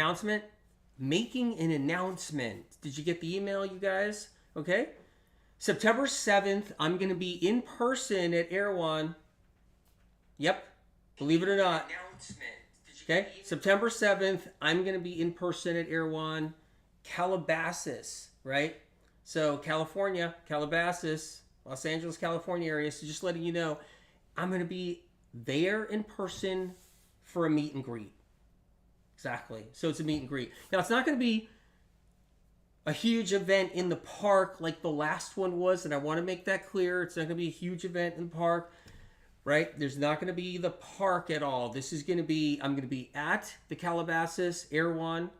announcement. Making an announcement. Did you get the email, you guys? Okay. September 7th, I'm going to be in person at Erewhon. Yep. Believe it or not. Okay. September 7th, I'm going to be in person at Erewhon Calabasas, right? So California, Calabasas, Los Angeles, California area. So just letting you know, I'm going to be there in person for a meet and greet. Exactly. So it's a meet and greet. Now, it's not going to be a huge event in the park like the last one was, and I want to make that clear. It's not going to be a huge event in the park, right? There's not going to be the park at all. This is going to be, I'm going to be at the Calabasas Erewhon,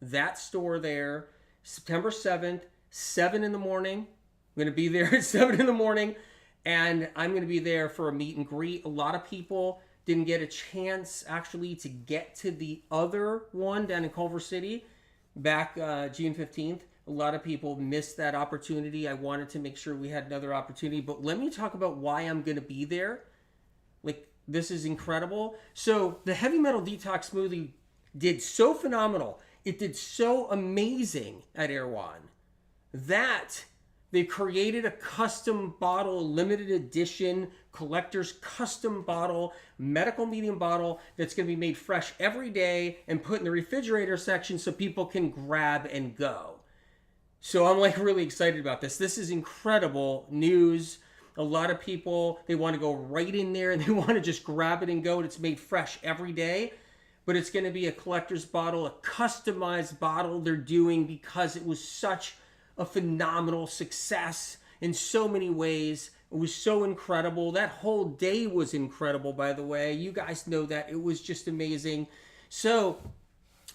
that store there, September 7th, 7 in the morning. I'm going to be there at 7 in the morning, and I'm going to be there for a meet and greet. A lot of people didn't get a chance actually to get to the other one down in Culver City back June 15th. A lot of people missed that opportunity. I wanted to make sure we had another opportunity. But let me talk about why I'm going to be there. Like, this is incredible. So the Heavy Metal Detox Smoothie did so phenomenal. It did so amazing at Erewhon that they created a custom bottle, limited edition, collector's custom bottle, medical medium bottle that's going to be made fresh every day and put in the refrigerator section so people can grab and go. So I'm like really excited about this. This is incredible news. A lot of people, they want to go right in there and they want to just grab it and go. And it's made fresh every day. But it's going to be a collector's bottle, a customized bottle they're doing because it was such a phenomenal success in so many ways. It was so incredible. That whole day was incredible, by the way. You guys know that. It was just amazing. So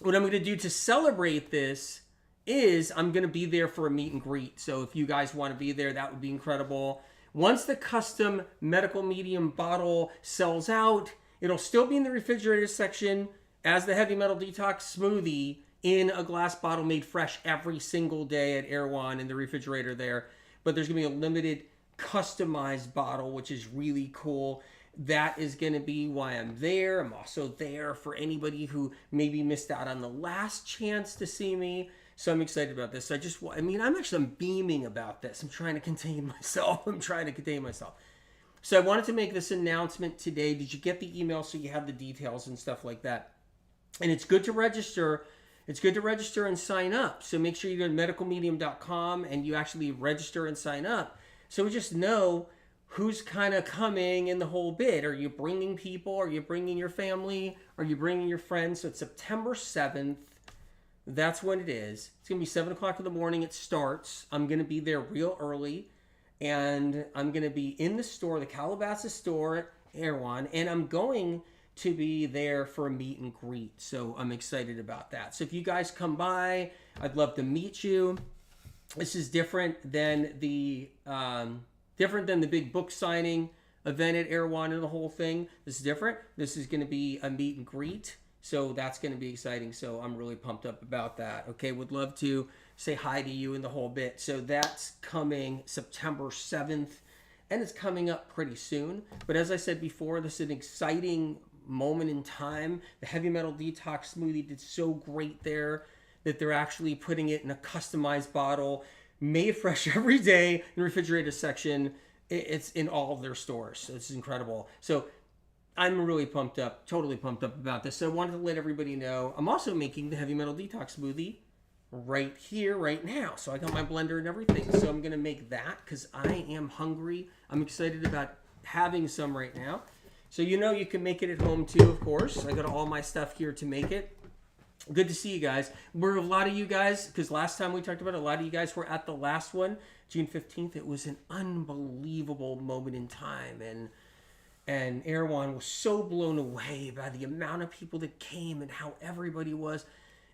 what I'm going to do to celebrate this is I'm going to be there for a meet and greet. So if you guys want to be there, that would be incredible. Once the custom medical medium bottle sells out, it'll still be in the refrigerator section as the Heavy Metal Detox Smoothie in a glass bottle made fresh every single day at Erewhon in the refrigerator there. But there's going to be a limited customized bottle, which is really cool. That is going to be why I'm there. I'm also there for anybody who maybe missed out on the last chance to see me. So I'm excited about this. I'm beaming about this. I'm trying to contain myself. So I wanted to make this announcement today. Did you get the email so you have the details and stuff like that? And it's good to register. It's good to register and sign up. So make sure you go to medicalmedium.com and you actually register and sign up. So we just know who's kind of coming in the whole bit. Are you bringing people? Are you bringing your family? Are you bringing your friends? So it's September 7th. That's when it is. It's going to be 7 o'clock in the morning. It starts. I'm going to be there real early. And I'm going to be in the store, the Calabasas store at Erewhon. And I'm going to be there for a meet and greet. So I'm excited about that. So if you guys come by, I'd love to meet you. This is different than the big book signing event at Erewhon and the whole thing. This is different. This is going to be a meet and greet. So that's going to be exciting. So I'm really pumped up about that. Okay, would love to say hi to you in the whole bit. So that's coming September 7th, and it's coming up pretty soon. But as I said before, this is an exciting moment in time. The Heavy Metal Detox Smoothie did so great there that they're actually putting it in a customized bottle, made fresh every day in the refrigerator section. It's in all of their stores. So it's incredible. So I'm really pumped up, totally pumped up about this. So I wanted to let everybody know I'm also making the Heavy Metal Detox Smoothie right here, right now. So I got my blender and everything. So I'm going to make that because I am hungry. I'm excited about having some right now. So you know you can make it at home too, of course. I got all my stuff here to make it. Good to see you guys. Were a lot of you guys, because last time we talked about it, a lot of you guys were at the last one, June 15th. It was an unbelievable moment in time. And Erewhon was so blown away by the amount of people that came and how everybody was.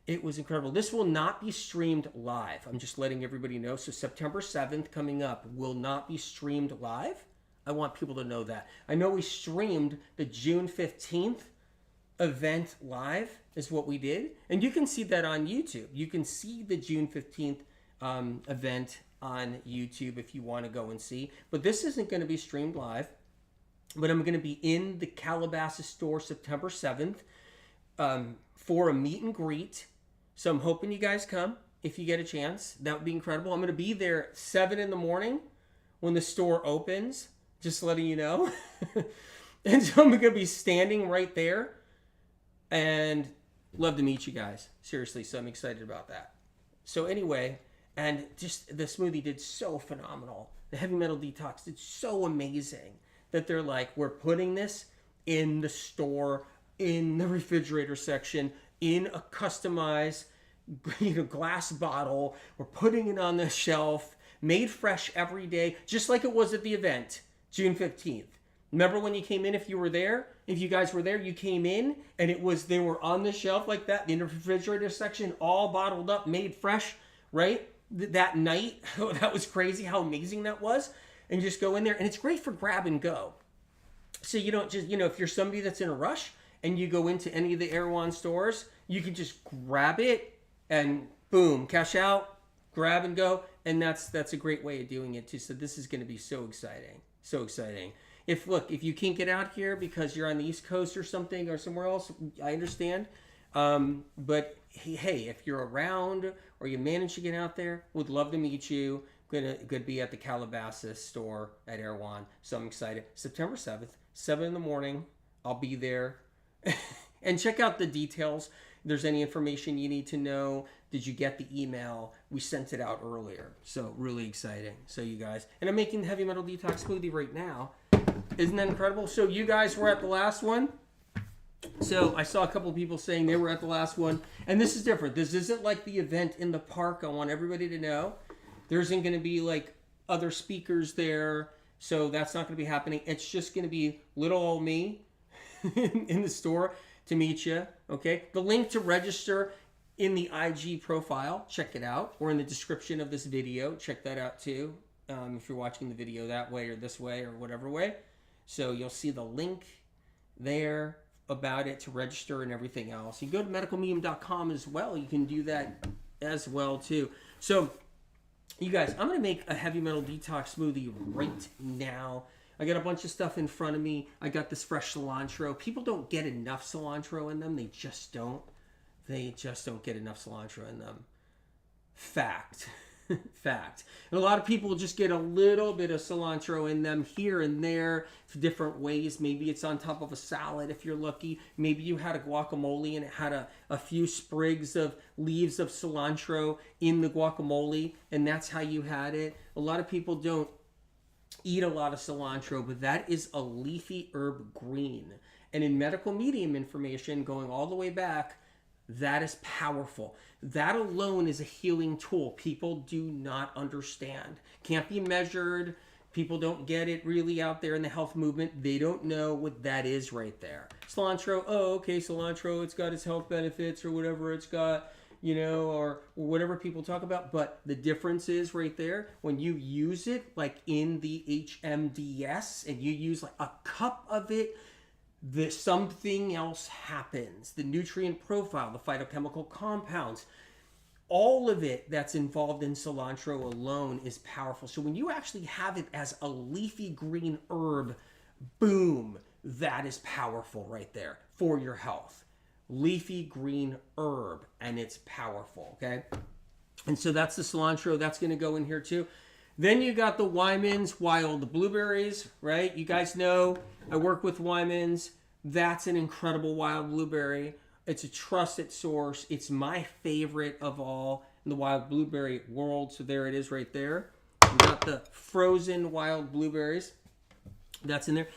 It was incredible. This will not be streamed live. I'm just letting everybody know. So September 7th coming up will not be streamed live. I want people to know that. I know we streamed the June 15th event live is what we did. And you can see that on YouTube. You can see the June 15th event on YouTube if you want to go and see. But this isn't going to be streamed live. But I'm going to be in the Calabasas store September 7th for a meet and greet. So I'm hoping you guys come if you get a chance. That would be incredible. I'm going to be there at 7 in the morning when the store opens, just letting you know. And so I'm going to be standing right there and love to meet you guys. Seriously, so I'm excited about that. So anyway, and just the smoothie did so phenomenal. The Heavy Metal Detox did so amazing that they're like, we're putting this in the store, in the refrigerator section, in a customized glass bottle. We're putting it on the shelf, made fresh every day, just like it was at the event, June 15th. Remember when you came in, if you were there, if you guys were there, you came in and they were on the shelf like that, in the refrigerator section, all bottled up, made fresh, right? That night, that was crazy how amazing that was. And you just go in there, and it's great for grab and go. So you don't just, if you're somebody that's in a rush and you go into any of the Erewhon stores, you can just grab it and boom, cash out, grab and go. And that's a great way of doing it too. So this is going to be so exciting. So exciting. If you can't get out here because you're on the East Coast or something or somewhere else, I understand. But hey, if you're around or you manage to get out there, would love to meet you. Gonna be at the Calabasas store at Erewhon. So I'm excited. September 7th, 7 in the morning. I'll be there. And check out the details. If there's any information you need to know. Did you get the email? We sent it out earlier. So really exciting. So you guys. And I'm making the Heavy Metal Detox Smoothie right now. Isn't that incredible? So you guys were at the last one. So I saw a couple of people saying they were at the last one. And this is different. This isn't like the event in the park. I want everybody to know. There isn't going to be like other speakers there. So that's not going to be happening. It's just going to be little old me in the store to meet you. Okay. The link to register in the IG profile. Check it out. Or in the description of this video. Check that out too. If you're watching the video that way or this way or whatever way. So you'll see the link there about it to register and everything else. You go to medicalmedium.com as well. You can do that as well too. So you guys, I'm going to make a Heavy Metal Detox Smoothie right now. I got a bunch of stuff in front of me. I got this fresh cilantro. People don't get enough cilantro in them. They just don't. They just don't get enough cilantro in them. Fact. Fact. And a lot of people just get a little bit of cilantro in them here and there for different ways. Maybe it's on top of a salad if you're lucky. Maybe you had a guacamole and it had a few sprigs of leaves of cilantro in the guacamole, and that's how you had it. A lot of people don't eat a lot of cilantro, but that is a leafy herb green. And in medical medium information, going all the way back, that is powerful. That alone is a healing tool. People do not understand. Can't be measured. People don't get it really out there in the health movement. They don't know what that is right there. Cilantro, oh, okay, cilantro, it's got its health benefits or whatever it's got, or whatever people talk about. But the difference is right there, when you use it, like in the HMDS, and you use like a cup of it, something else happens. The nutrient profile, the phytochemical compounds, all of it that's involved in cilantro alone is powerful. So when you actually have it as a leafy green herb, boom, that is powerful right there for your health. Leafy green herb, and it's powerful, okay? And so that's the cilantro. That's going to go in here too. Then you got the Wyman's wild blueberries, right? You guys know I work with Wyman's. That's an incredible wild blueberry. It's a trusted source. It's my favorite of all in the wild blueberry world. So there it is right there. We got the frozen wild blueberries. That's in there.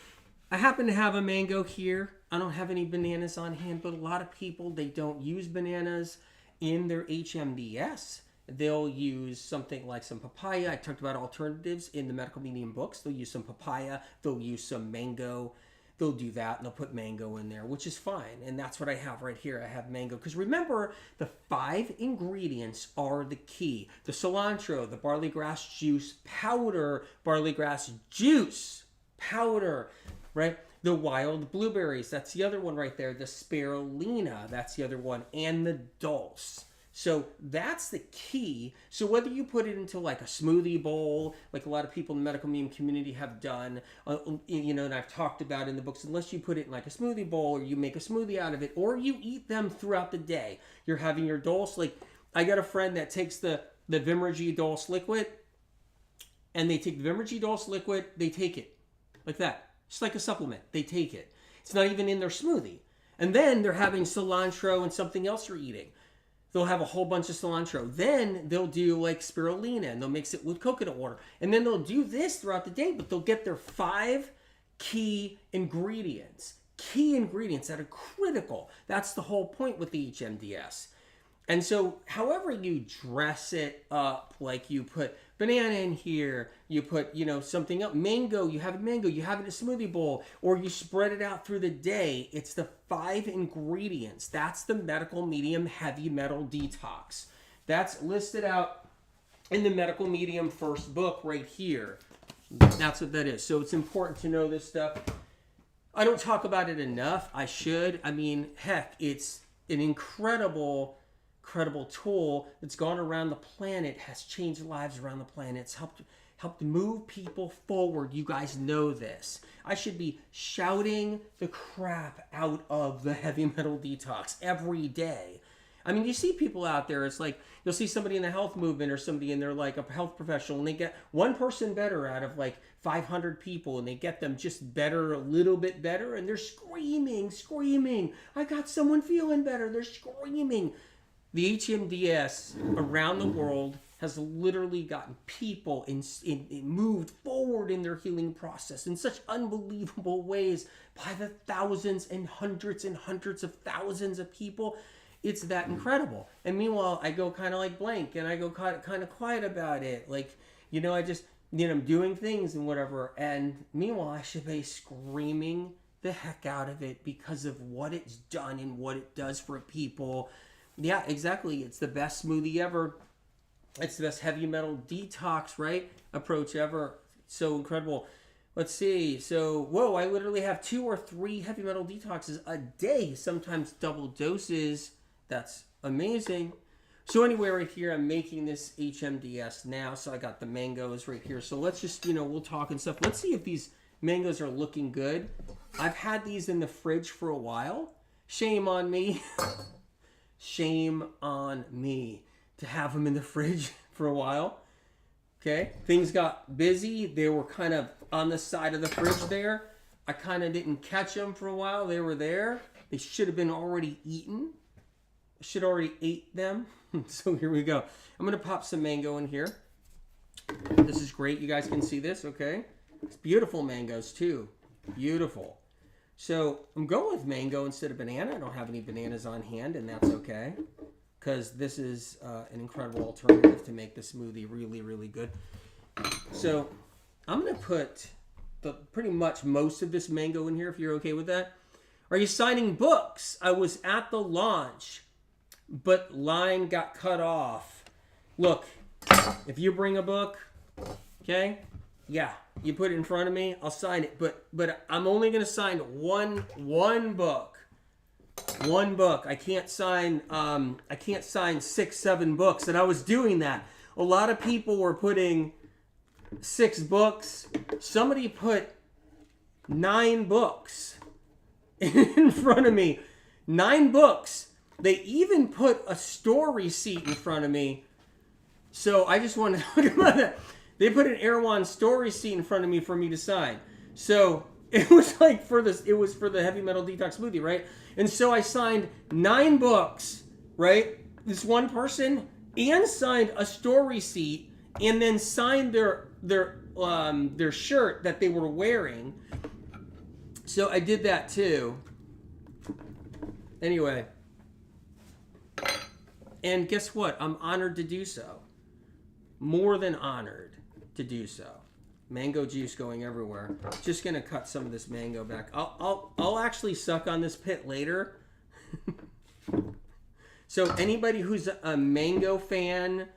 I happen to have a mango here. I don't have any bananas on hand, but a lot of people, they don't use bananas in their HMDS. They'll use something like some papaya. I talked about alternatives in the medical medium books. They'll use some papaya. They'll use some mango. They'll do that, and they'll put mango in there, which is fine. And that's what I have right here. I have mango. Because remember, the 5 ingredients are the key. The cilantro, the barley grass juice powder, barley grass juice powder, right? The wild blueberries, that's the other one right there. The spirulina, that's the other one. And the dulse. So that's the key. So whether you put it into like a smoothie bowl, like a lot of people in the medical medium community have done, and I've talked about in the books, unless you put it in like a smoothie bowl or you make a smoothie out of it, or you eat them throughout the day. You're having your dose. Like I got a friend that takes the Vimergy dose liquid, and they take the Vimergy dose liquid, they take it like that. Just like a supplement. They take it. It's not even in their smoothie. And then they're having cilantro and something else you're eating. They'll have a whole bunch of cilantro. Then they'll do like spirulina and they'll mix it with coconut water. And then they'll do this throughout the day, but they'll get their 5 key ingredients. Key ingredients that are critical. That's the whole point with the HMDS. And so however you dress it up, like you put banana in here, you put, something else, mango, you have it in a smoothie bowl, or you spread it out through the day. It's the 5 ingredients. That's the medical medium heavy metal detox. That's listed out in the medical medium first book right here. That's what that is. So it's important to know this stuff. I don't talk about it enough. I should. I mean, heck, it's an incredible tool that's gone around the planet, has changed lives around the planet. It's helped move people forward. You guys know this. I should be shouting the crap out of the heavy metal detox every day. I mean, you see people out there, it's like, you'll see somebody in the health movement or somebody in there like a health professional, and they get one person better out of like 500 people, and they get them just better, a little bit better, and they're screaming. I got someone feeling better. They're screaming. The HMDS around the world has literally gotten people moved forward in their healing process in such unbelievable ways by the thousands and hundreds of thousands of people. It's that incredible. And meanwhile, I go kind of like blank, and I go kind of quiet about it. Like, I just, I'm doing things and whatever. And meanwhile, I should be screaming the heck out of it because of what it's done and what it does for people. Yeah, exactly. It's the best smoothie ever. It's the best heavy metal detox, right? Approach ever. So incredible. Let's see. So, whoa, I literally have 2 or 3 heavy metal detoxes a day, sometimes double doses. That's amazing. So anyway, right here, I'm making this HMDS now. So I got the mangoes right here. So let's just, we'll talk and stuff. Let's see if these mangoes are looking good. I've had these in the fridge for a while. Shame on me. Shame on me to have them in the fridge for a while. Okay, things got busy. They were kind of on the side of the fridge there. I kind of didn't catch them for a while. They were there. They should have been already eaten. I should already ate them. So here we go. I'm going to pop some mango in here. This is great. You guys can see this, okay? It's beautiful mangoes too. Beautiful. So I'm going with mango instead of banana. I don't have any bananas on hand, and that's okay, because this is an incredible alternative to make the smoothie really, really good. So I'm going to put pretty much most of this mango in here, if you're okay with that. Are you signing books? I was at the launch, but line got cut off. Look, if you bring a book, okay? Yeah, you put it in front of me, I'll sign it. But I'm only going to sign one book. One book. I can't sign 6, 7 books. And I was doing that. A lot of people were putting 6 books. Somebody put 9 books in front of me. 9 books. They even put a store receipt in front of me. So I just want to talk about that. They put an Erewhon store receipt in front of me for me to sign. So it was like it was for the Heavy Metal Detox Smoothie, right? And so I signed 9 books, right? This one person, and signed a store receipt, and then signed their shirt that they were wearing. So I did that too. Anyway. And guess what? I'm honored to do so. More than honored to do so. Mango juice going everywhere. Just gonna cut some of this mango back. I'll actually suck on this pit later. So anybody who's a mango fan,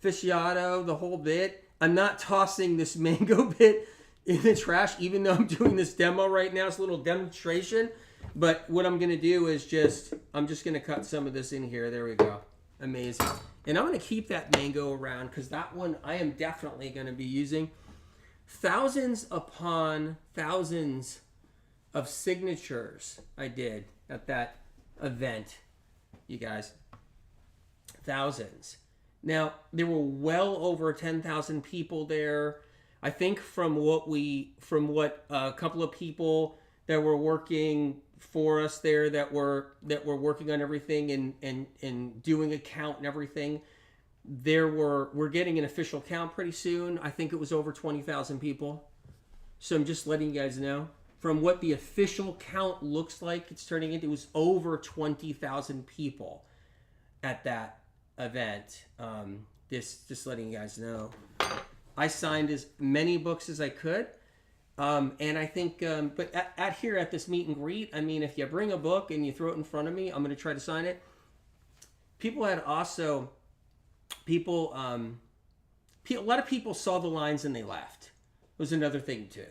aficionado, the whole bit, I'm not tossing this mango bit in the trash, even though I'm doing this demo right now. It's a little demonstration. But what I'm gonna do is I'm just gonna cut some of this in here. There we go. Amazing. And I'm going to keep that mango around because that one I am definitely going to be using. Thousands upon thousands of signatures I did at that event, you guys. Thousands. Now, there were well over 10,000 people there. I think from what a couple of people that were working for us there that were working on everything and doing a count and everything, we're getting an official count pretty soon. I think it was over 20,000 people. So I'm just letting you guys know. From what the official count looks like, it's turning into, it was over 20,000 people at that event. Just letting you guys know. I signed as many books as I could. And I think, but at this meet and greet, I mean, if you bring a book and you throw it in front of me, I'm going to try to sign it. A lot of people saw the lines and they left. Was another thing too.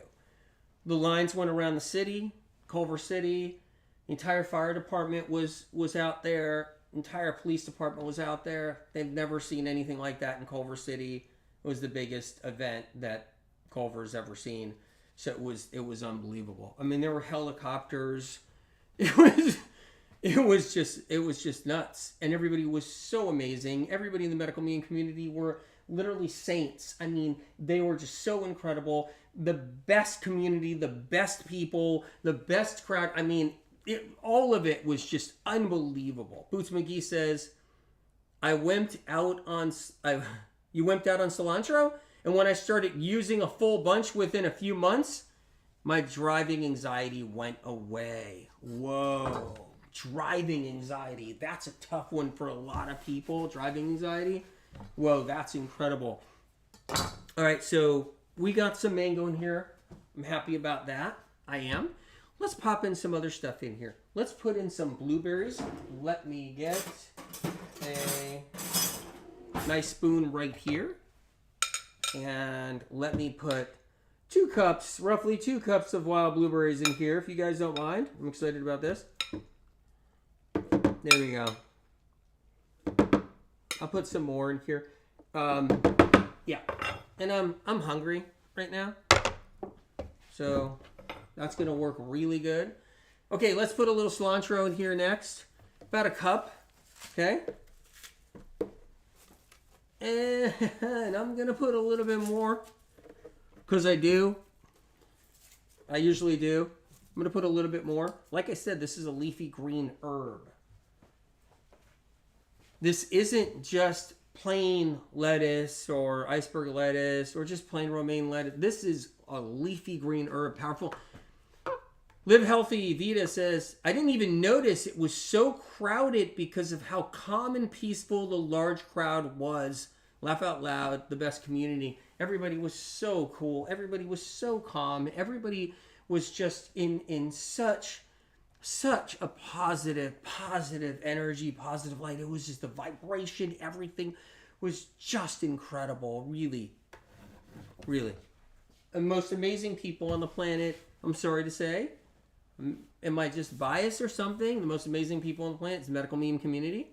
The lines went around the city, Culver City. The entire fire department was out there. Entire police department was out there. They've never seen anything like that in Culver City. It was the biggest event that Culver's ever seen. So it was unbelievable. I mean, there were helicopters. It was just nuts. And everybody was so amazing. Everybody in the medical meeting community were literally saints. I mean, they were just so incredible. The best community, the best people, the best crowd. I mean, all of it was just unbelievable. Boots McGee says, you wimped out on cilantro? And when I started using a full bunch within a few months, my driving anxiety went away. Whoa. Driving anxiety. That's a tough one for a lot of people. Driving anxiety. Whoa, that's incredible. All right, so we got some mango in here. I'm happy about that. I am. Let's pop in some other stuff in here. Let's put in some blueberries. Let me get a nice spoon right here. And let me put roughly 2 cups of wild blueberries in here, if you guys don't mind. I'm excited about this. There we go. I'll put some more in here. Yeah. And I'm hungry right now. So that's going to work really good. Okay, let's put a little cilantro in here next. About a cup. Okay. And I'm going to put a little bit more. Because I do. I usually do. I'm going to put a little bit more. Like I said, this is a leafy green herb. This isn't just plain lettuce or iceberg lettuce or just plain romaine lettuce. This is a leafy green herb. Powerful. Live Healthy Vita says, I didn't even notice it was so crowded because of how calm and peaceful the large crowd was. Laugh out loud, the best community. Everybody was so cool. Everybody was so calm. Everybody was just in such a positive energy, positive light. It was just the vibration. Everything was just incredible. Really, really. The most amazing people on the planet, I'm sorry to say. Am I just biased or something? The most amazing people on the planet is the medical meme community.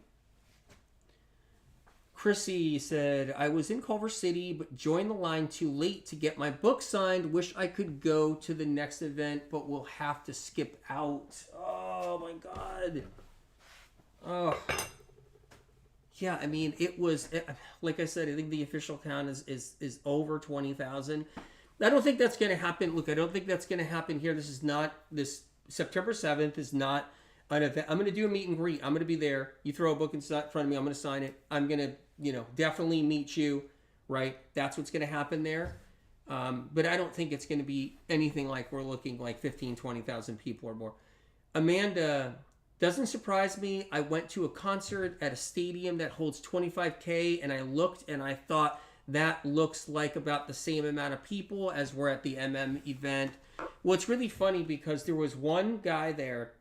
Chrissy said, I was in Culver City, but joined the line too late to get my book signed. Wish I could go to the next event, but will have to skip out. Oh, my God. Oh. Yeah, I mean, like I said, I think the official count is over 20,000. I don't think that's going to happen. Look, I don't think that's going to happen here. This September 7th is not an event. I'm going to do a meet and greet. I'm going to be there. You throw a book in front of me. I'm going to sign it. I'm going to, definitely meet you, right? That's what's going to happen there. But I don't think it's going to be anything like we're looking like 15, 20,000 people or more. Amanda, doesn't surprise me. I went to a concert at a stadium that holds 25K and I looked and I thought that looks like about the same amount of people as were at the event. Well, it's really funny because there was one guy there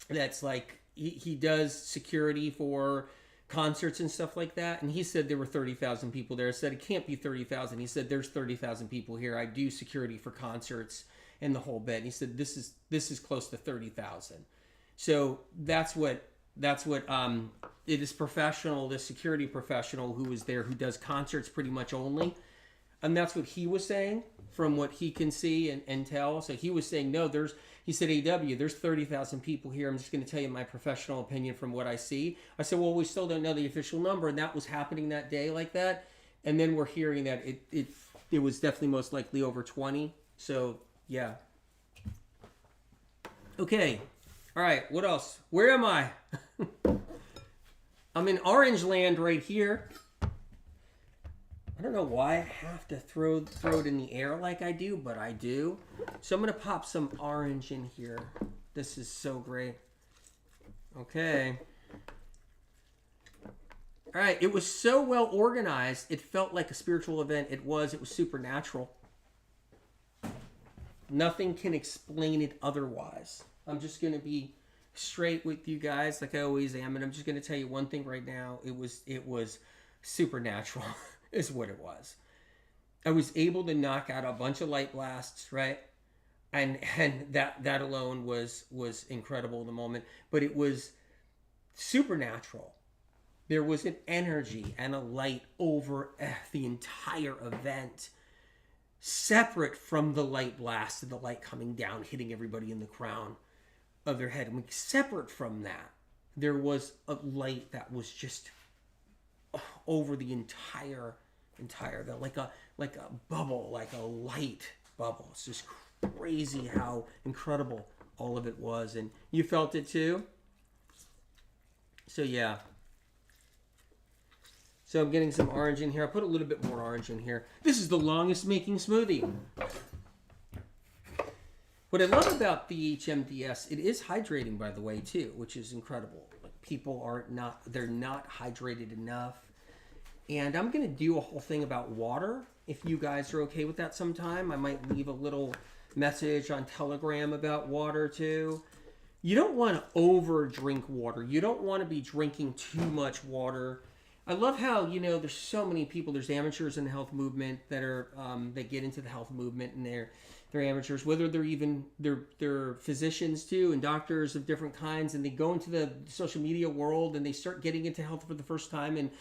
that's like, he does security for concerts and stuff like that. And he said there were 30,000 people there. I said, it can't be 30,000. He said, there's 30,000 people here. I do security for concerts and the whole bit. And he said, this is close to 30,000. So that's what That's what it is. Professional, the security professional who was there, who does concerts pretty much only, and that's what he was saying from what he can see and tell. So he was saying, no, he said, AW, there's 30,000 people here. I'm just going to tell you my professional opinion from what I see. I said, well, we still don't know the official number, and that was happening that day like that. And then we're hearing that it was definitely most likely over 20. So yeah. Okay. All right. What else? Where am I? I'm in Orange Land right here. I don't know why I have to throw it in the air like I do, but I do. So I'm going to pop some orange in here. This is so great. Okay. All right. It was so well organized. It felt like a spiritual event. It was supernatural. Nothing can explain it otherwise. I'm just going to be straight with you guys like I always am. And I'm just going to tell you one thing right now. It was supernatural. Is what it was. I was able to knock out a bunch of light blasts, right? And that alone was incredible in the moment. But it was supernatural. There was an energy and a light over the entire event, separate from the light blast and the light coming down, hitting everybody in the crown of their head. And separate from that, there was a light that was just over the entire event, like a bubble, like a light bubble. It's just crazy how incredible all of it was. And you felt it too? So yeah. So I'm getting some orange in here. I put a little bit more orange in here. This is the longest making smoothie. What I love about the HMDS, it is hydrating, by the way, too, which is incredible. Like, people they're not hydrated enough. And I'm going to do a whole thing about water. If you guys are okay with that sometime, I might leave a little message on Telegram about water too. You don't want to over drink water. You don't want to be drinking too much water. I love how, there's so many people, there's amateurs in the health movement that are, they get into the health movement, and they're amateurs, whether they're physicians too, and doctors of different kinds, and they go into the social media world and they start getting into health for the first time and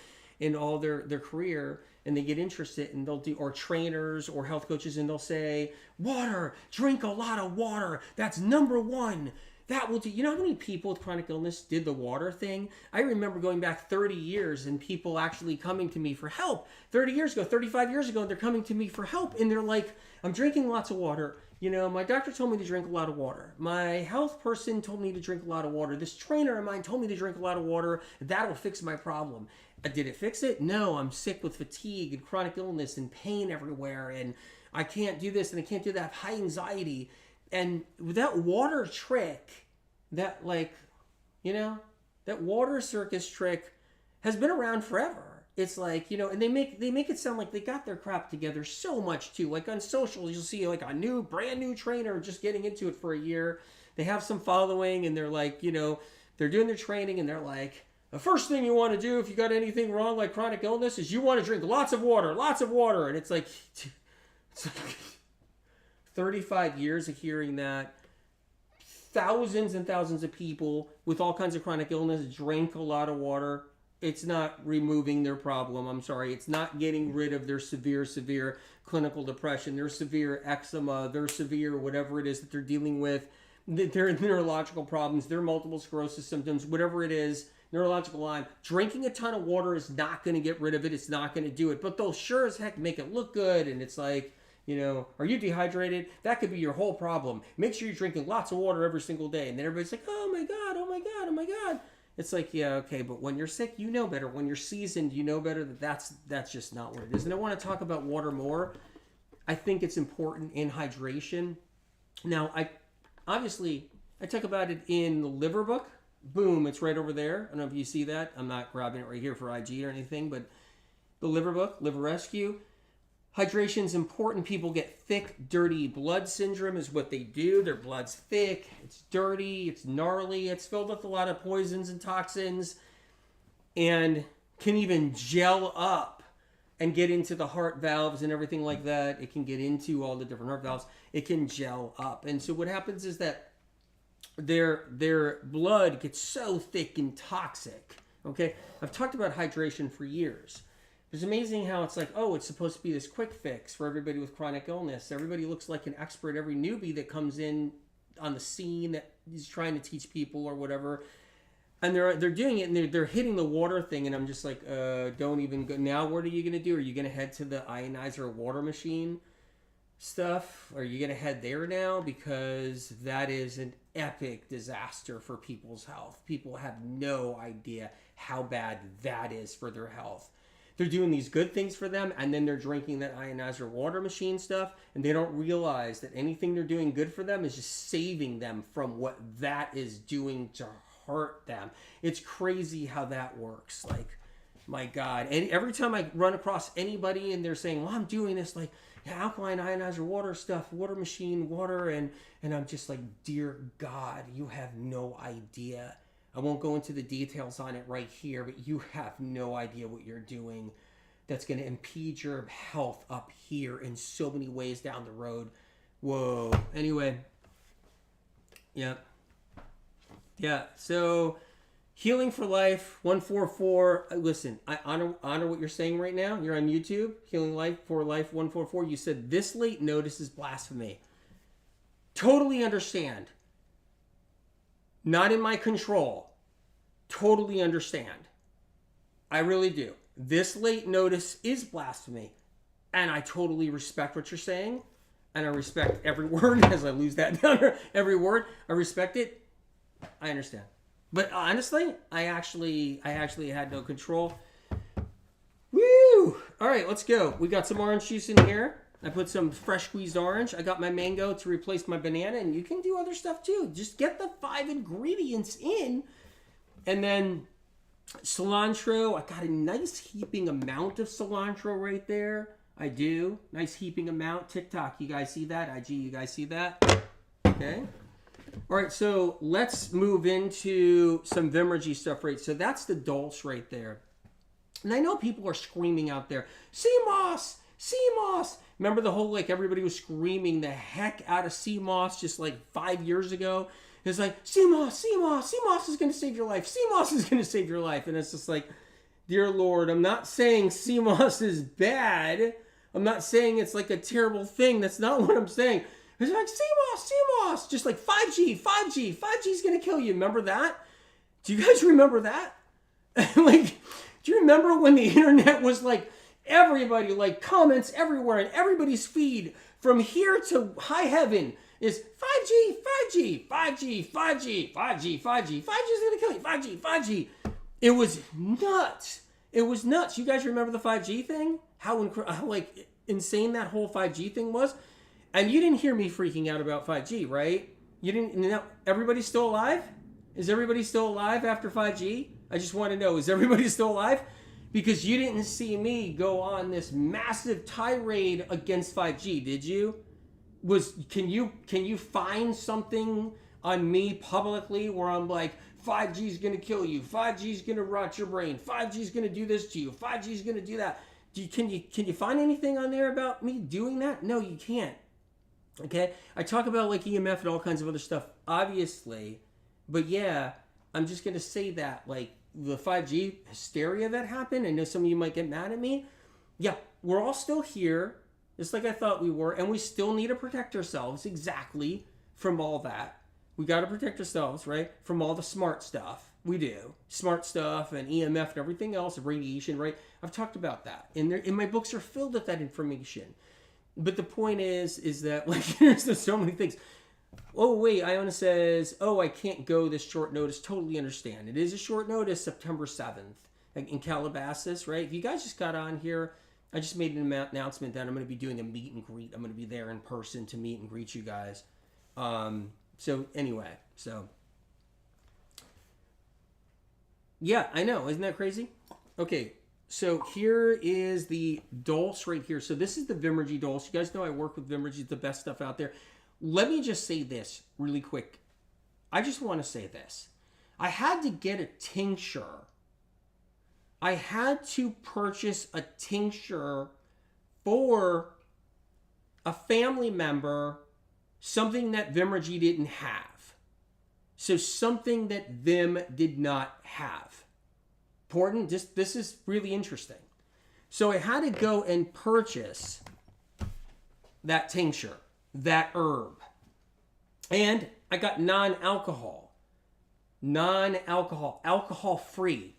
in all their career, and they get interested, and they'll do, or trainers or health coaches, and they'll say, water, drink a lot of water. That's number one. That will do. You know how many people with chronic illness did the water thing? I remember going back 30 years and people actually coming to me for help. 30 years ago, 35 years ago, they're coming to me for help, and they're like, I'm drinking lots of water. My doctor told me to drink a lot of water. My health person told me to drink a lot of water. This trainer of mine told me to drink a lot of water. That'll fix my problem. Did it fix it? No, I'm sick with fatigue and chronic illness and pain everywhere, and I can't do this and I can't do that. I have high anxiety. And with that water trick, that water circus trick has been around forever. It's like, and they make it sound like they got their crap together so much too. Like on socials, you'll see like a brand new trainer just getting into it for a year. They have some following, and they're like, they're doing their training, and they're like, the first thing you want to do if you got anything wrong like chronic illness is you want to drink lots of water. And it's like 35 years of hearing that. Thousands and thousands of people with all kinds of chronic illness drink a lot of water. It's not removing their problem. I'm sorry. It's not getting rid of their severe clinical depression, their severe eczema, their severe whatever it is that they're dealing with, their neurological problems, their multiple sclerosis symptoms, whatever it is, neurological Lyme. Drinking a ton of water is not going to get rid of it. It's not going to do it. But they'll sure as heck make it look good. And it's like, are you dehydrated? That could be your whole problem. Make sure you're drinking lots of water every single day. And then everybody's like, oh my God, oh my God, oh my God. It's like, yeah, okay, but when you're sick, you know better. When you're seasoned, you know better that that's just not what it is. And I want to talk about water more. I think it's important in hydration. Now, I talk about it in the liver book. Boom, it's right over there. I don't know if you see that. I'm not grabbing it right here for IG or anything, but the liver book, Liver Rescue. Hydration is important. People get thick, dirty blood syndrome is what they do. Their blood's thick, it's dirty, it's gnarly, it's filled with a lot of poisons and toxins, and can even gel up and get into the heart valves and everything like that. It can get into all the different heart valves. It can gel up. And so what happens is that their blood gets so thick and toxic. Okay, I've talked about hydration for years. It's amazing how it's like, oh, it's supposed to be this quick fix for everybody with chronic illness. Everybody looks like an expert. Every newbie that comes in on the scene that is trying to teach people or whatever, and they're doing it, and they're hitting the water thing, and I'm just like, don't even go. Now what are you gonna do? Are you gonna head to the ionizer water machine stuff? Are you gonna head there now? Because that is an epic disaster for people's health. People have no idea how bad that is for their health. They're doing these good things for them, and then they're drinking that ionizer water machine stuff, and they don't realize that anything they're doing good for them is just saving them from what that is doing to hurt them. It's crazy how that works. Like, my God. And every time I run across anybody and they're saying, well, I'm doing this, like, alkaline ionizer water stuff, water machine, water, and I'm just like, dear God, you have no idea. I won't go into the details on it right here, but you have no idea what you're doing that's going to impede your health up here in so many ways down the road. Whoa. Anyway. Yeah. So Healing for Life 144. Listen, I honor what you're saying right now. You're on YouTube. Healing Life for Life 144. You said this late notice is blasphemy. Totally understand. Not in my control. Totally understand. I really do. This late notice is blasphemy. And I totally respect what you're saying. And I respect every word as I lose that down. Every word. I respect it. I understand. But honestly, I actually had no control. Woo! All right, let's go. We got some orange juice in here. I put some fresh squeezed orange. I got my mango to replace my banana, and you can do other stuff too. Just get the 5 ingredients in. And then cilantro. I got a nice heaping amount of cilantro right there. I do. Nice heaping amount. TikTok, you guys see that? IG, you guys see that? Okay. All right, so let's move into some Vimergy stuff, right? So that's the dulse right there. And I know people are screaming out there, CMOS, CMOS. Remember the whole, like, everybody was screaming the heck out of CMOS just like 5 years ago? It's like, CMOS, CMOS, CMOS is going to save your life. CMOS is going to save your life. And it's just like, dear Lord, I'm not saying CMOS is bad. I'm not saying it's like a terrible thing. That's not what I'm saying. It's like, CMOS, just like 5G is going to kill you. Remember that? Do you guys remember that? Like, do you remember when the internet was like, everybody, like, comments everywhere and everybody's feed from here to high heaven is 5G, 5G is going to kill you, 5G. It was nuts. You guys remember the 5G thing? How like insane that whole 5G thing was? And you didn't hear me freaking out about 5G, right? You didn't. Now, everybody's still alive? Is everybody still alive after 5G? I just want to know, is everybody still alive? Because you didn't see me go on this massive tirade against 5G, did you? Can you find something on me publicly where I'm like, 5G is going to kill you, 5G is going to rot your brain, 5G is going to do this to you, 5G is going to do that? Can you find anything on there about me doing that? No, you can't. Okay, I talk about like EMF and all kinds of other stuff, obviously, but yeah, I'm just gonna say that like the 5G hysteria that happened. I know some of you might get mad at me. Yeah, we're all still here, just like I thought we were, and we still need to protect ourselves exactly from all that. We got to protect ourselves, right, from all the smart stuff. We do smart stuff and EMF and everything else, radiation, right? I've talked about that, and my books are filled with that information. But the point is that, like, there's so many things. Oh, wait, Iona says, oh, I can't go this short notice. Totally understand. It is a short notice, September 7th in Calabasas, right? If you guys just got on here, I just made an announcement that I'm going to be doing a meet and greet. I'm going to be there in person to meet and greet you guys. So, anyway, yeah, I know. Isn't that crazy? Okay. So here is the dulse right here. So this is the Vimergy dulse. You guys know I work with Vimergy. It's the best stuff out there. Let me just say this really quick. I just want to say this. I had to get a tincture. I had to purchase a tincture for a family member, something that Vimergy didn't have. So something that Vim did not have. Important, this is really interesting. So I had to go and purchase that tincture, that herb. And I got non-alcohol, alcohol-free.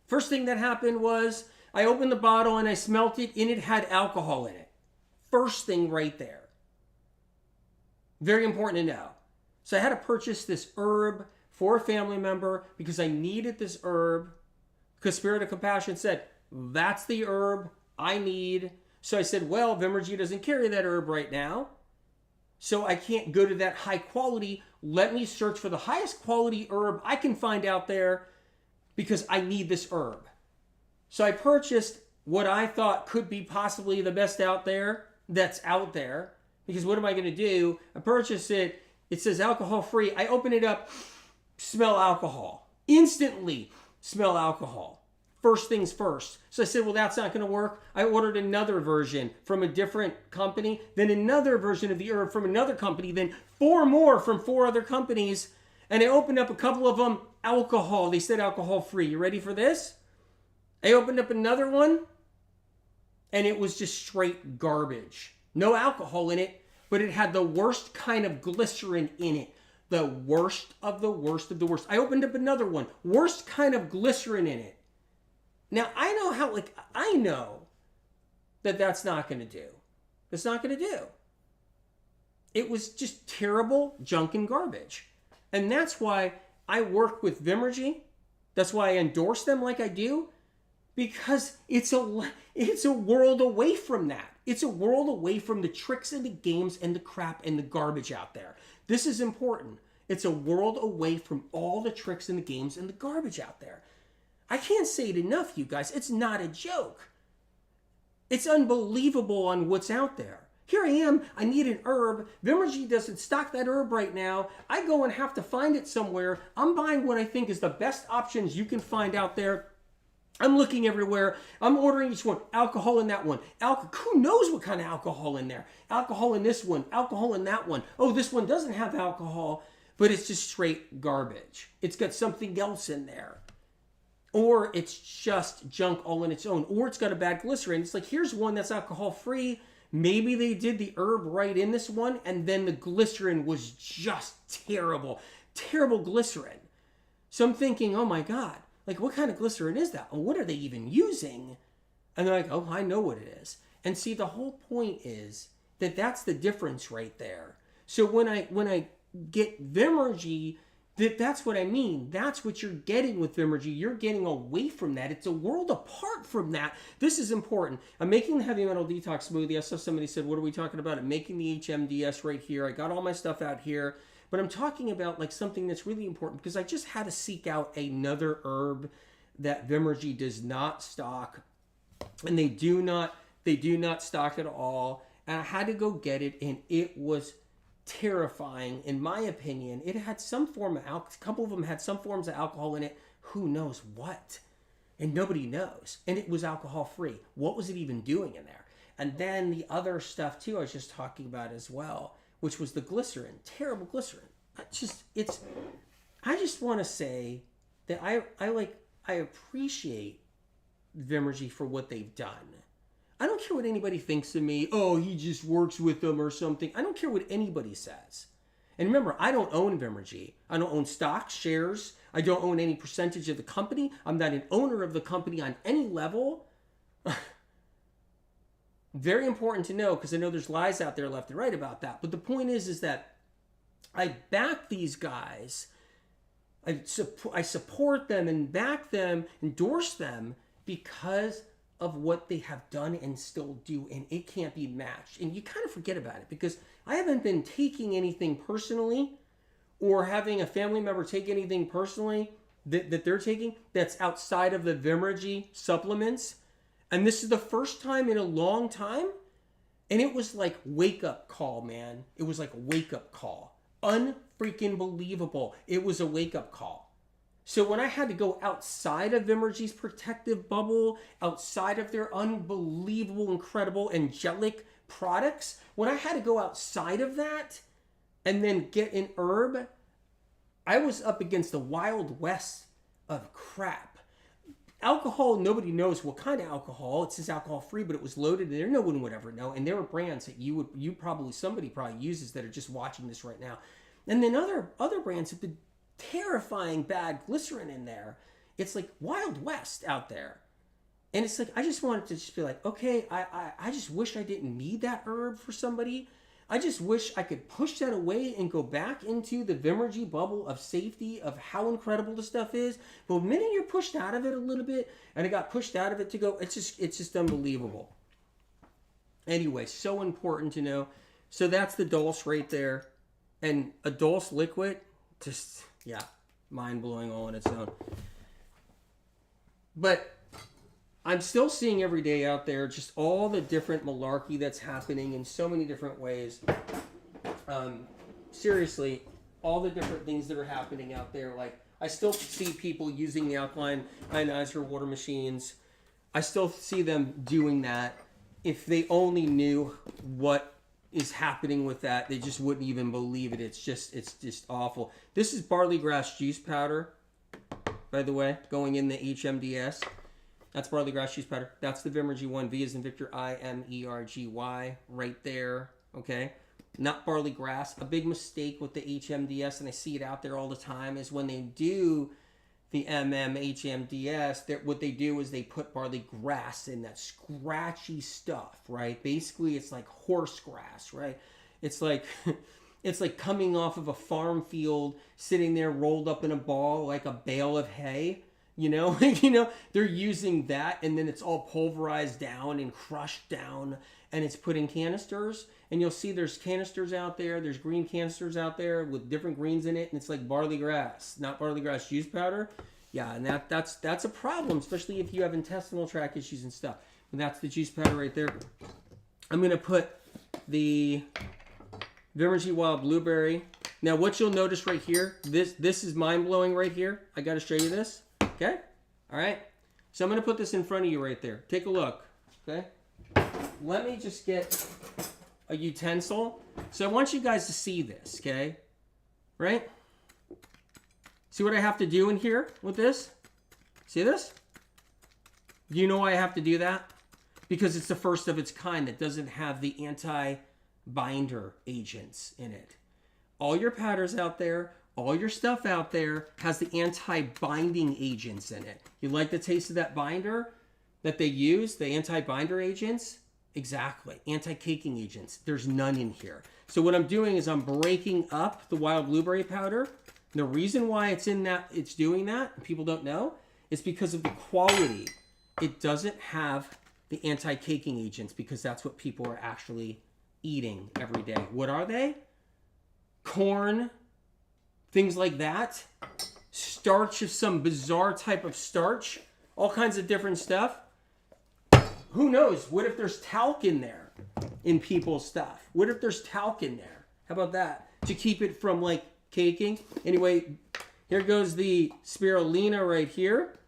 First thing that happened was I opened the bottle and I smelt it and it had alcohol in it. First thing right there. Very important to know. So I had to purchase this herb for a family member because I needed this herb. Because Spirit of Compassion said, that's the herb I need. So I said, well, Vimergy doesn't carry that herb right now. So I can't go to that high quality. Let me search for the highest quality herb I can find out there because I need this herb. So I purchased what I thought could be possibly the best out there that's out there. Because what am I going to do? I purchase it. It says alcohol free. I open it up, smell alcohol. Instantly smell alcohol. First things first. So I said, well, that's not going to work. I ordered another version from a different company, then another version of the herb from another company, then 4 more from 4 other companies. And I opened up a couple of them, alcohol. They said alcohol free. You ready for this? I opened up another one, and it was just straight garbage. No alcohol in it, but it had the worst kind of glycerin in it. The worst of the worst of the worst. I opened up another one, worst kind of glycerin in it. Now, I know that that's not going to do. It's not going to do. It was just terrible junk and garbage. And that's why I work with Vimergy. That's why I endorse them like I do. Because it's a world away from that. It's a world away from the tricks and the games and the crap and the garbage out there. This is important. It's a world away from all the tricks and the games and the garbage out there. I can't say it enough, you guys. It's not a joke. It's unbelievable on what's out there. Here I am. I need an herb. Vimergy doesn't stock that herb right now. I go and have to find it somewhere. I'm buying what I think is the best options you can find out there. I'm looking everywhere. I'm ordering each one. Alcohol in that one. Who knows what kind of alcohol in there? Alcohol in this one. Alcohol in that one. Oh, this one doesn't have alcohol, but it's just straight garbage. It's got something else in there. Or it's just junk all on its own. Or it's got a bad glycerin. It's like, here's one that's alcohol-free. Maybe they did the herb right in this one, and then the glycerin was just terrible. Terrible glycerin. So I'm thinking, oh my God, like what kind of glycerin is that? And what are they even using? And they're like, oh, I know what it is. And see, the whole point is that that's the difference right there. So when I get Vimergy, that's what I mean. That's what you're getting with Vimergy. You're getting away from that. It's a world apart from that. This is important. I'm making the Heavy Metal Detox Smoothie. I saw somebody said, what are we talking about? I'm making the HMDS right here. I got all my stuff out here. But I'm talking about like something that's really important because I just had to seek out another herb that Vimergy does not stock. And they do not stock at all. And I had to go get it, and it was terrifying, in my opinion. It had some form of alcohol. A couple of them had some forms of alcohol in it. Who knows what? And nobody knows. And it was alcohol free. What was it even doing in there? And then the other stuff too I was just talking about as well, which was the glycerin. Terrible glycerin. I just want to say that I appreciate Vimergy for what they've done. I don't care what anybody thinks of me. Oh, he just works with them or something. I don't care what anybody says. And remember, I don't own Vimergy. I don't own stocks, shares. I don't own any percentage of the company. I'm not an owner of the company on any level. Very important to know because I know there's lies out there left and right about that. But the point is that I back these guys. I support them and back them, endorse them because of what they have done and still do, and it can't be matched. And you kind of forget about it because I haven't been taking anything personally or having a family member take anything personally that they're taking that's outside of the Vimergy supplements. And this is the first time in a long time. And it was like wake up call, man. It was like a wake up call. Unfreaking believable. It was a wake up call. So when I had to go outside of Vimergy's protective bubble, outside of their unbelievable, incredible, angelic products, when I had to go outside of that and then get an herb, I was up against the Wild West of crap. Alcohol, nobody knows what kind of alcohol. It says alcohol free, but it was loaded in there. No one would ever know. And there were brands that somebody probably uses that are just watching this right now. And then other brands have been terrifying bad glycerin in there. It's like Wild West out there. And it's like, I just wanted to just be like, okay, I just wish I didn't need that herb for somebody. I just wish I could push that away and go back into the Vimergy bubble of safety of how incredible the stuff is. But the minute you're pushed out of it a little bit, and I got pushed out of it to go, it's just unbelievable. Anyway, so important to know. So that's the dulse right there. And a dulse liquid, just, yeah, mind-blowing all on its own. But I'm still seeing every day out there just all the different malarkey that's happening in so many different ways. Seriously, all the different things that are happening out there. Like, I still see people using the alkaline ionizer water machines. I still see them doing that. If they only knew what is happening with that, they just wouldn't even believe it. It's just awful. This is barley grass juice powder, by the way, going in the HMDS. That's barley grass juice powder. That's the Vimergy one. V as in Victor, IMERGY, right there. Okay? Not barley grass. A big mistake with the HMDS, and I see it out there all the time, is when they do the HMDS, what they do is they put barley grass in that scratchy stuff, right? Basically, it's like horse grass, right? It's like it's like coming off of a farm field, sitting there rolled up in a ball like a bale of hay. You know, they're using that, and then it's all pulverized down and crushed down, and it's put in canisters. And you'll see there's canisters out there. There's green canisters out there with different greens in it, and it's like barley grass, not barley grass juice powder. Yeah, and that's a problem, especially if you have intestinal tract issues and stuff. And that's the juice powder right there. I'm gonna put the Vimergy Wild Blueberry. Now, what you'll notice right here, this is mind blowing right here. I got to show you this. Okay? All right? So I'm going to put this in front of you right there. Take a look. Okay? Let me just get a utensil. So I want you guys to see this. Okay? Right? See what I have to do in here with this? See this? Do you know why I have to do that? Because it's the first of its kind that doesn't have the anti-binder agents in it. All your powders out there, all your stuff out there has the anti-binding agents in it. You like the taste of that binder that they use, the anti-binder agents? Exactly. Anti-caking agents. There's none in here. So what I'm doing is I'm breaking up the wild blueberry powder. And the reason why it's doing that, and people don't know, is because of the quality. It doesn't have the anti-caking agents because that's what people are actually eating every day. What are they? Corn, things like that, starch of some bizarre type of starch, all kinds of different stuff. Who knows? What if there's talc in there in people's stuff? What if there's talc in there? How about that? To keep it from like caking. Anyway, here goes the spirulina right here.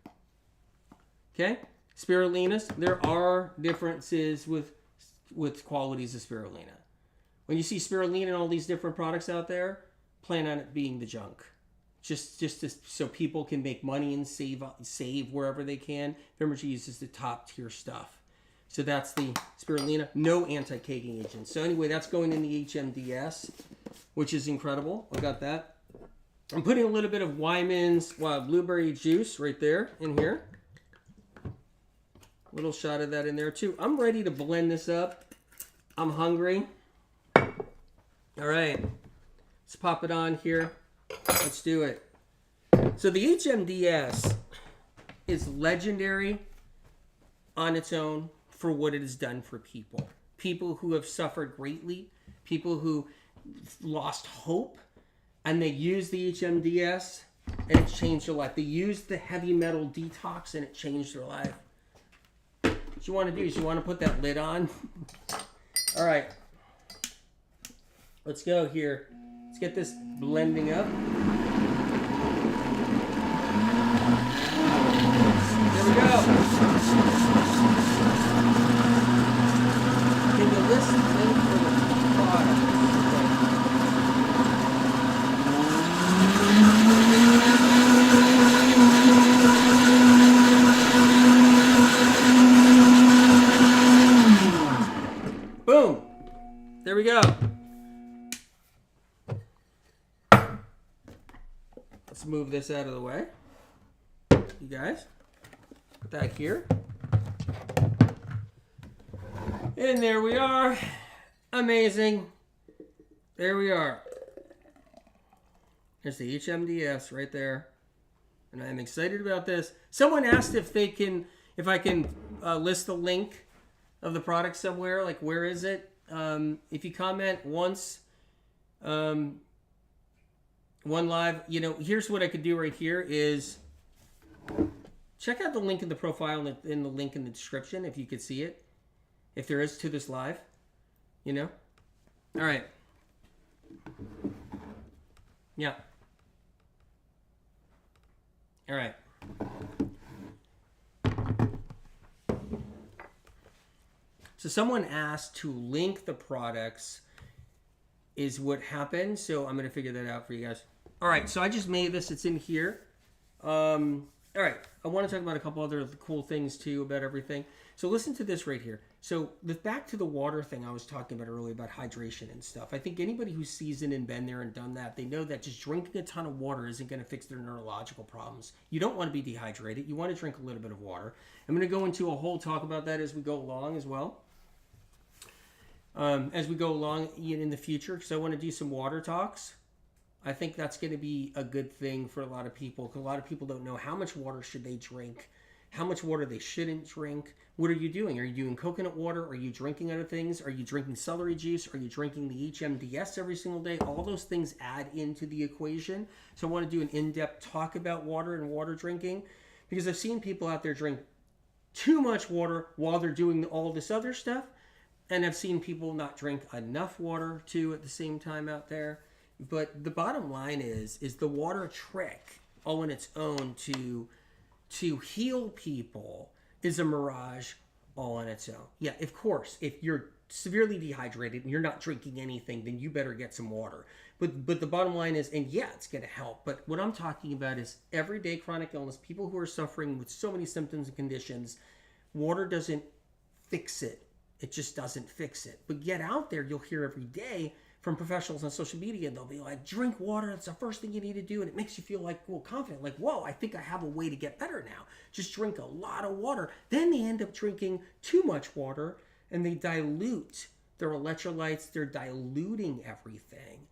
Okay? Spirulinas. There are differences with qualities of spirulina. When you see spirulina and all these different products out there, plan on it being the junk. Just so people can make money and save wherever they can. Vimergy uses the top tier stuff. So that's the spirulina. No anti-caking agents. So anyway, that's going in the HMDS, which is incredible. I got that. I'm putting a little bit of Wyman's wild blueberry juice right there in here. A little shot of that in there too. I'm ready to blend this up. I'm hungry. All right. Let's pop it on here. Let's do it. So the HMDS is legendary on its own for what it has done for people. People who have suffered greatly, people who lost hope, and they use the HMDS and it changed their life. They used the heavy metal detox and it changed their life. What you want to do is you want to put that lid on. All right. Let's go here. Let's get this blending up. There we go. Can you listen for the product? we go. Let's move this out of the way. You guys, put that here. And there we are. Amazing. There we are. There's the HMDS right there. And I'm excited about this. Someone asked if I can list the link of the product somewhere. Like, where is it? If you comment once, one live, here's what I could do right here is check out the link in the profile and the link in the description if you could see it. If there is to this live, All right. Yeah. All right. So someone asked to link the products is what happened. So I'm going to figure that out for you guys. All right. So I just made this. It's in here. All right. I want to talk about a couple other cool things too about everything. So listen to this right here. So back to the water thing I was talking about earlier about hydration and stuff. I think anybody who's seasoned and been there and done that, they know that just drinking a ton of water isn't going to fix their neurological problems. You don't want to be dehydrated. You want to drink a little bit of water. I'm going to go into a whole talk about that as we go along as well. As we go along in the future, because I want to do some water talks. I think that's going to be a good thing for a lot of people, because a lot of people don't know how much water should they drink, how much water they shouldn't drink. What are you doing? Are you doing coconut water? Are you drinking other things? Are you drinking celery juice? Are you drinking the HMDS every single day? All those things add into the equation. So I want to do an in-depth talk about water and water drinking, because I've seen people out there drink too much water while they're doing all this other stuff. And I've seen people not drink enough water too at the same time out there. But the bottom line is the water trick all on its own to heal people is a mirage all on its own. Yeah, of course, if you're severely dehydrated and you're not drinking anything, then you better get some water. But the bottom line is, and yeah, it's going to help. But what I'm talking about is everyday chronic illness, people who are suffering with so many symptoms and conditions, water doesn't fix it. It just doesn't fix it. But get out there, you'll hear every day from professionals on social media, they'll be like, drink water, it's the first thing you need to do, and it makes you feel like, confident, like, whoa, I think I have a way to get better now. Just drink a lot of water. Then they end up drinking too much water, and they dilute their electrolytes, they're diluting everything.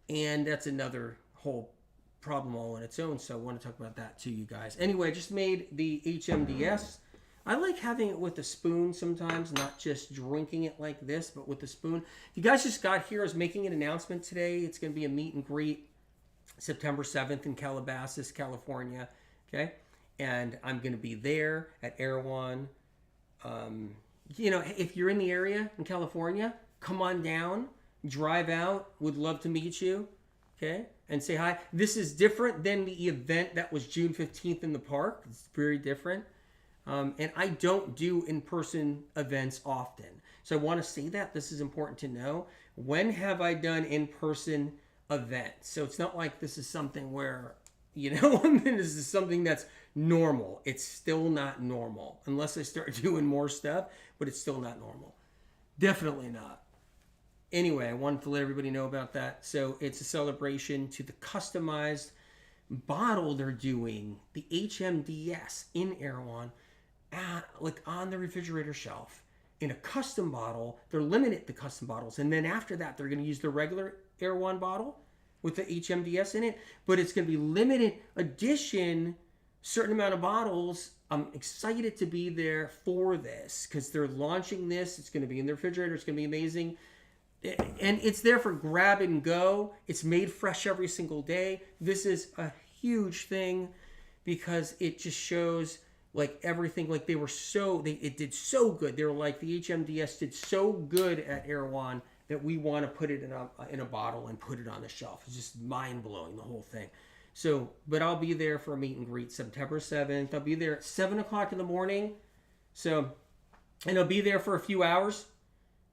And that's another whole problem all on its own, so I want to talk about that too, you guys. Anyway, I just made the HMDS. I like having it with a spoon sometimes, not just drinking it like this, but with a spoon. If you guys just got here, I was making an announcement today. It's going to be a meet and greet September 7th in Calabasas, California. Okay? And I'm going to be there at Erewhon. If you're in the area in California, come on down, drive out. Would love to meet you. Okay? And say hi. This is different than the event that was June 15th in the park. It's very different. And I don't do in-person events often. So I want to say that. This is important to know. When have I done in-person events? So it's not like this is something where, this is something that's normal. It's still not normal. Unless I start doing more stuff, but it's still not normal. Definitely not. Anyway, I wanted to let everybody know about that. So it's a celebration to the customized bottle they're doing, the HMDS in Erewhon, on the refrigerator shelf in a custom bottle. They're limited to custom bottles, and then after that they're going to use the regular Erewhon bottle with the HMDS in it, but it's going to be limited edition, certain amount of bottles. I'm excited to be there for this because they're launching this. It's going to be in the refrigerator. It's going to be amazing, and it's there for grab and go. It's made fresh every single day. This is a huge thing because it just shows like everything, like it did so good. They were like, the HMDS did so good at Erewhon that we want to put it in a bottle and put it on the shelf. It's just mind-blowing, the whole thing. So, but I'll be there for a meet and greet September 7th. I'll be there at 7 o'clock in the morning. So, and I'll be there for a few hours.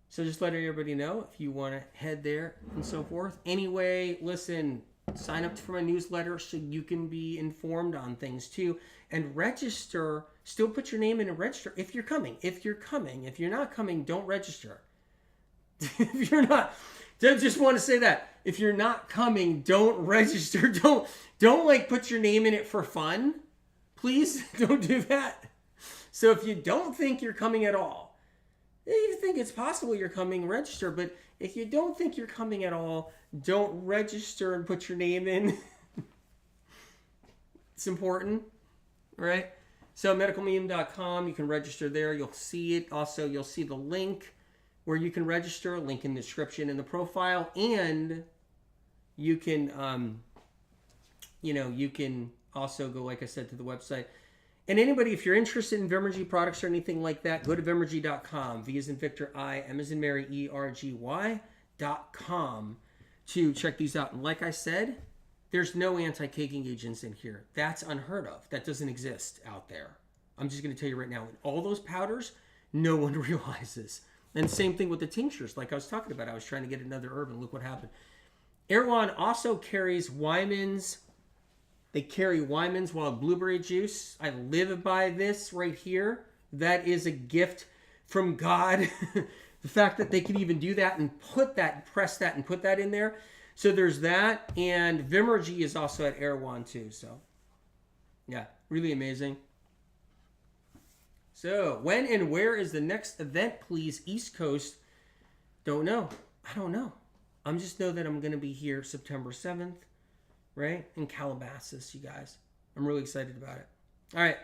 So just let everybody know if you want to head there and so forth. Anyway, listen, sign up for my newsletter so you can be informed on things too. And register, still put your name in and register if you're coming. If you're not coming, don't register. If you're not, I just want to say that if you're not coming, don't register. Don't like put your name in it for fun. Please don't do that. So if you don't think you're coming at all, if you think it's possible you're coming, register. But if you don't think you're coming at all, don't register and put your name in. It's important, right? So medicalmeme.com, you can register there. You'll see it. Also, you'll see the link where you can register, link in the description in the profile, and you can, you can also go, like I said, to the website. And anybody, if you're interested in Vimergy products or anything like that, go to Vimergy.com. V as in Victor, I, M as in Mary, ERGY.com to check these out. And like I said, there's no anti-caking agents in here. That's unheard of. That doesn't exist out there. I'm just going to tell you right now, all those powders, no one realizes. And same thing with the tinctures, like I was talking about. I was trying to get another herb, and look what happened. Erewhon also carries Wyman's. They carry Wyman's wild blueberry juice. I live by this right here. That is a gift from God. The fact that they can even do that and put that, press that and put that in there. So there's that. And Vimergy is also at Erewhon too. So yeah, really amazing. So when and where is the next event, please? East Coast. Don't know. I don't know. I just know that I'm going to be here September 7th, right? In Calabasas, you guys. I'm really excited about it. All right.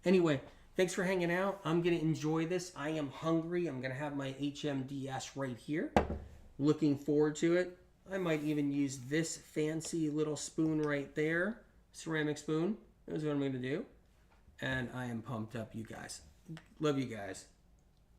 Anyway, thanks for hanging out. I'm going to enjoy this. I am hungry. I'm going to have my HMDS right here. Looking forward to it. I might even use this fancy little spoon right there. Ceramic spoon. That's what I'm going to do. And I am pumped up, you guys. Love you guys.